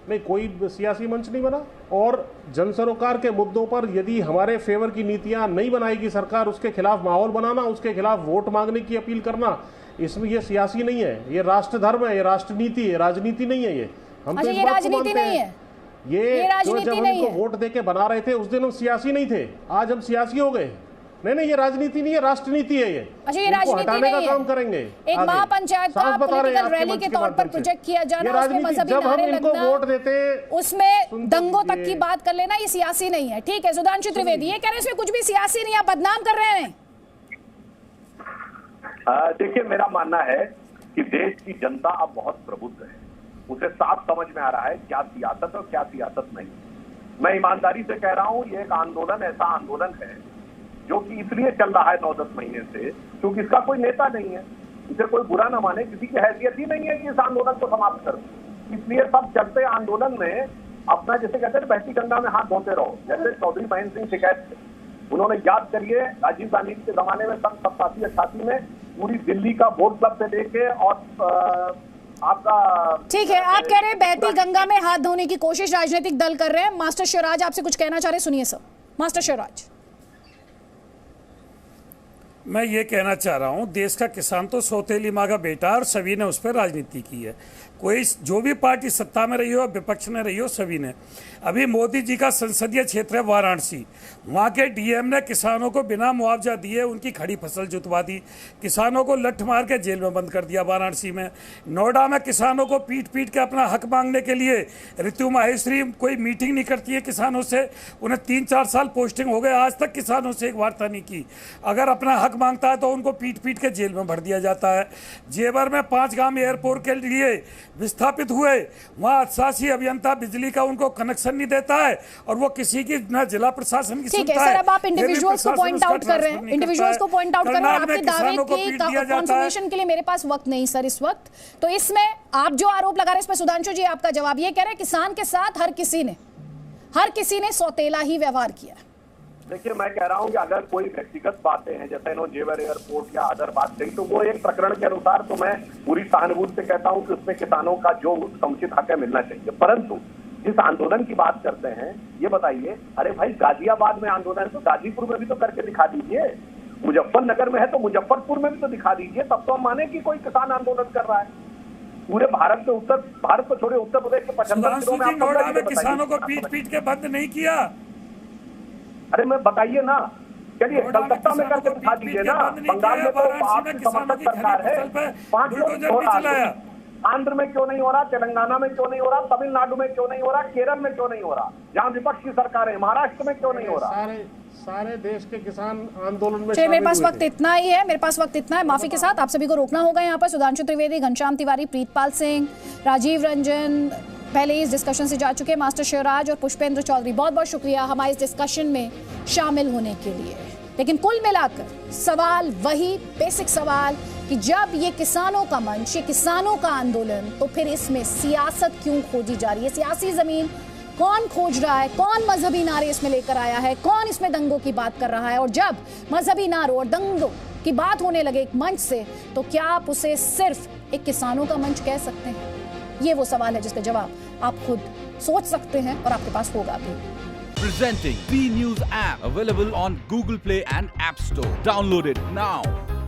नहीं, कोई सियासी मंच नहीं बना। और जन सरोकार के मुद्दों पर यदि हमारे फेवर की नीतियां नहीं बनाएगी सरकार, उसके खिलाफ माहौल बनाना, उसके खिलाफ वोट मांगने की अपील करना, इसमें ये सियासी नहीं है, ये राष्ट्र धर्म है, ये राष्ट्रनीति है, राजनीति नहीं है। ये हम तो ये राजनीति नहीं है, ये जो जब हम इनको वोट देके बना रहे थे उस दिन हम सियासी नहीं थे, आज हम सियासी हो गए। नहीं, ये राजनीति नहीं है, राष्ट्रनीति है ये। अच्छा, ये राजनीति नहीं है, काम करेंगे। एक महापंचायत का पॉलिटिकल रैली के तौर पर प्रोजेक्ट किया जाना, उसमें मजहबी नारे लगना, वोट देते उसमें दंगों तक की बात कर लेना, ये सियासी नहीं है। ठीक है, सुधांशु त्रिवेदी ये कह रहे हैं इसमें कुछ भी सियासी नहीं, आप बदनाम कर रहे हैं। देखिए, मेरा मानना है कि देश की जनता अब बहुत प्रबुद्ध है, उसे साफ समझ में आ रहा है क्या सियासत और क्या सियासत नहीं। मैं ईमानदारी से कह रहा हूं, ये एक आंदोलन ऐसा आंदोलन है जो कि इसलिए चल रहा है 9-10 महीने से क्योंकि इसका कोई नेता नहीं है। इसे कोई बुरा ना माने, किसी की हैसियत ही नहीं है कि इस आंदोलन को समाप्त कर, इसलिए सब चलते आंदोलन में अपना, जैसे कहते हैं, बहती गंगा में हाथ धोते रहो। जैसे चौधरी महेंद्र सिंह शिकायत थे, उन्होंने याद करिए राजीव गांधी के जमाने में सन 87-88 में पूरी दिल्ली का वोट क्लब से लेके और आपका, ठीक है, आप कह रहे हैं बहती गंगा में हाथ धोने की कोशिश राजनीतिक दल कर रहे हैं। मास्टर शिवराज आपसे कुछ कहना चाह रहे हैं, सुनिए सर। मास्टर शिवराज, मैं ये कहना चाह रहा हूँ, देश का किसान तो सौतेली माँ का बेटा, और सभी ने उस पर राजनीति की है। कोई जो भी पार्टी सत्ता में रही हो, विपक्ष में रही हो, सभी ने। अभी मोदी जी का संसदीय क्षेत्र है वाराणसी, वहाँ के डीएम ने किसानों को बिना मुआवजा दिए उनकी खड़ी फसल जुतवा दी, किसानों को लठ मार के जेल में बंद कर दिया वाराणसी में। नोएडा में किसानों को पीट पीट के अपना हक मांगने के लिए ऋतु माहेश्वरी कोई मीटिंग नहीं करती है किसानों से, उन्हें 3-4 साल पोस्टिंग हो गए, आज तक किसानों से एक वार्ता नहीं की। अगर अपना हक मांगता है तो उनको पीट पीट के जेल में भर दिया जाता है। जेवर में 5 गांव एयरपोर्ट के लिए विस्थापित हुए, वहाँ 88 अभियंता बिजली का उनको कनेक्शन नहीं देता है और वो किसी की न जिला प्रशासन की सुनता है। सर, अब आप इंडिविजुअल्स को पॉइंट आउट कर रहे हैं, इंडिविजुअल्स को पॉइंट आउट कर रहे हैं, आपके दावे की कंफर्मेशन के लिए मेरे पास वक्त नहीं सर इस वक्त। तो इसमें आप जो आरोप लगा रहे हैं, इसमें सुधांशु जी आपका जवाब ये कह रहे हैं किसान के साथ हर किसी ने सौतेला ही व्यवहार किया। देखिए, मैं कह रहा हूं कि अगर कोई व्यक्तिगत बातें हैं, जैसे इन्होंने जेवर एयरपोर्ट या अदर बात कही, तो वो एक प्रकरण के अनुसार तो मैं पूरी सहानुभूति से कहता हूं कि उसमें किसानों का जो समुचित हक है मिलना चाहिए। परंतु जिस आंदोलन की बात करते हैं, ये बताइए, अरे भाई गाजियाबाद में आंदोलन तो गाजीपुर में भी तो करके दिखा दीजिए, मुजफ्फरनगर में है तो मुजफ्फरपुर में भी तो दिखा दीजिए, तब तो हम माने कि कोई किसान आंदोलन कर रहा है। पूरे भारत में भारत को छोड़े उत्तर प्रदेश के 75 जिलों में किसानों को पीट पीट के बंद नहीं किया। अरे मैं बताइए ना, चलिए कलकत्ता में करके दिखा दीजिए ना, बंगाल में तो आपकी समर्थक सरकार है, 5 लोग हो रहा है, आंध्र में क्यों नहीं हो रहा, तेलंगाना में क्यों नहीं हो रहा, तमिलनाडु में क्यों नहीं हो रहा, केरल में क्यों नहीं हो रहा, जहाँ विपक्ष की सरकार है, महाराष्ट्र में क्यों नहीं हो रहा? सारे देश के किसान आंदोलन में। चलिए, मेरे पास वक्त इतना ही है, माफी के साथ आप सभी को रोकना होगा। यहाँ पर सुधांशु त्रिवेदी, घनश्याम तिवारी, प्रीतपाल सिंह, राजीव रंजन पहले इस डिस्कशन से जा चुके हैं, मास्टर शिवराज और पुष्पेंद्र चौधरी, बहुत बहुत शुक्रिया हमारे इस डिस्कशन में शामिल होने के लिए। लेकिन कुल मिलाकर सवाल वही बेसिक सवाल कि जब ये किसानों का मंच, ये किसानों का आंदोलन, तो फिर इसमें सियासत क्यों खोजी जा रही है? सियासी जमीन कौन खोज रहा है? कौन मजहबी नारे इसमें लेकर आया है? कौन इसमें दंगों की बात कर रहा है? और जब मजहबी नारों और दंगों की बात होने लगे एक मंच से, तो क्या आप उसे सिर्फ एक किसानों का मंच कह सकते हैं? ये वो सवाल है जिसका जवाब आप खुद सोच सकते हैं और आपके पास होगा भी। Presenting B News app, available on Google Play and App Store. Download it now.